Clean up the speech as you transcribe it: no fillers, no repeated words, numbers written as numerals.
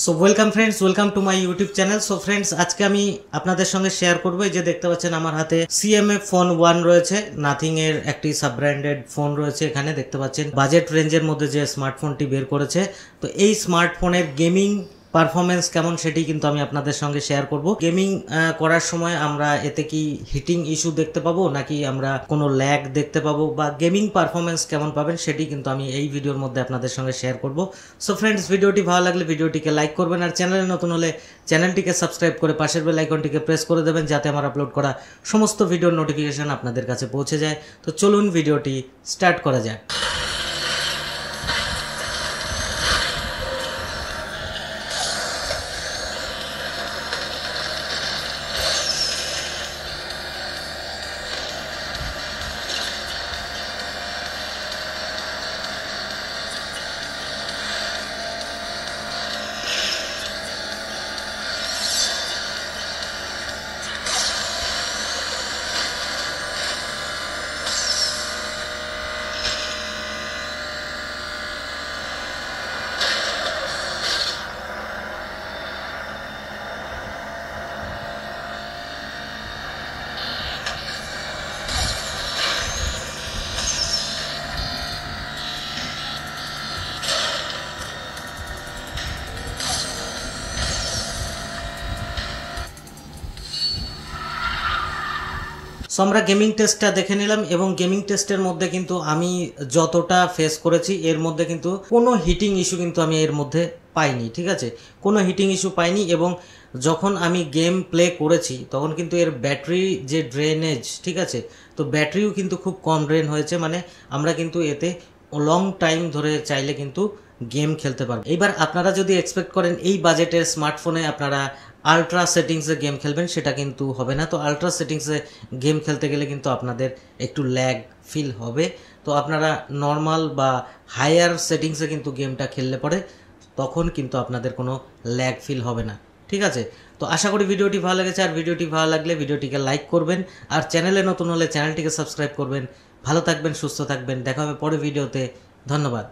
So welcome friends, welcome to my YouTube channel. So friends, আজকে আমি আপনাদের সঙ্গে শেয়ার করবো, এই যে দেখতে পাচ্ছেন আমার হাতে CMF ফোন 1 রয়েছে, নাথিং এর একটি সাব ব্র্যান্ডেড ফোন রয়েছে। এখানে দেখতে পাচ্ছেন বাজেট রেঞ্জের মধ্যে যে স্মার্টফোনটি বের করেছে। তো এই স্মার্টফোনের গেমিং পারফরমেন্স কেমন সেটি কিন্তু আমি আপনাদের সঙ্গে শেয়ার করব। গেমিং করার সময় আমরা এতে কি হিটিং ইস্যু দেখতে পাবো, নাকি আমরা কোনো ল্যাগ দেখতে পাবো, বা গেমিং পারফরমেন্স কেমন পাবেন সেটি কিন্তু আমি এই ভিডিওর মধ্যে আপনাদের সঙ্গে শেয়ার করব। সো ফ্রেন্ডস, ভিডিওটি ভালো লাগলে ভিডিওটিকে লাইক করবেন, আর চ্যানেলে নতুন হলে চ্যানেলটিকে সাবস্ক্রাইব করে পাশের বেল আইকনটিকে প্রেস করে দেবেন, যাতে আমার আপলোড করা সমস্ত ভিডিওর নোটিফিকেশন আপনাদের কাছে পৌঁছে যায়। তো চলুন ভিডিওটি স্টার্ট করা যাক। সো আমরা গেমিং টেস্টটা দেখে নিলাম, এবং গেমিং টেস্টের মধ্যে কিন্তু আমি যতটা ফেস করেছি এর মধ্যে কিন্তু কোনো হিটিং ইস্যু কিন্তু আমি এর মধ্যে পাইনি। ঠিক আছে, কোনো হিটিং ইস্যু পাইনি। এবং যখন আমি গেম প্লে করেছি তখন কিন্তু এর ব্যাটারি যে ড্রেনেজ, ঠিক আছে, তো ব্যাটারিও কিন্তু খুব কম ড্রেন হয়েছে। মানে আমরা কিন্তু এতে লং টাইম ধরে চাইলে কিন্তু গেম খেলতে পারবো। এইবার আপনারা যদি এক্সপেক্ট করেন এই বাজেটের স্মার্টফোনে আপনারা আলট্রা সেটিংসে গেম খেলবেন, সেটা কিন্তু হবে না। তো আলট্রা সেটিংসে গেম খেলতে গেলে কিন্তু আপনাদের একটু ল্যাগ ফিল হবে। তো আপনারা নর্মাল বা হায়ার সেটিংসে কিন্তু গেমটা খেললে পরে তখন কিন্তু আপনাদের কোনো ল্যাগ ফিল হবে না। ঠিক আছে, তো আশা করি ভিডিওটি ভালো লেগেছে, আর ভিডিওটি ভালো লাগলে ভিডিওটিকে লাইক করবেন, আর চ্যানেলে নতুন হলে চ্যানেলটিকে সাবস্ক্রাইব করবেন। ভালো থাকবেন, সুস্থ থাকবেন, দেখা হবে পরের ভিডিওতে। ধন্যবাদ।